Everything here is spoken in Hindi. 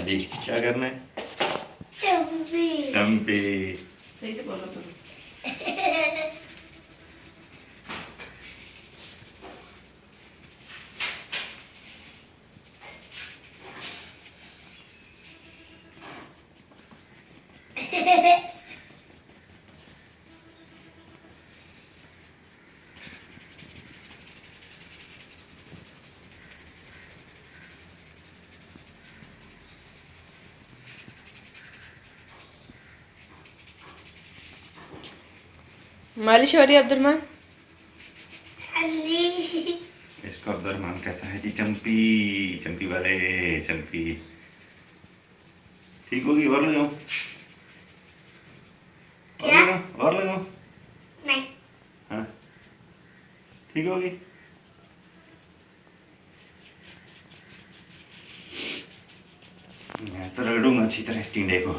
अभी क्या करना है? चंपी। चंपी। सही से बोलो तुम। मालिश हो रही है अब्दुलरहमान? इसको अब्दुलरहमान कहता है जी चंपी। चंपी वाले चंपी। ठीक होगी? और लगाओ, और क्या? लगाओ, और लगाओ। नहीं। हाँ, ठीक होगी। मैं तो रगड़ूंगा अच्छी तरह टिंडे को।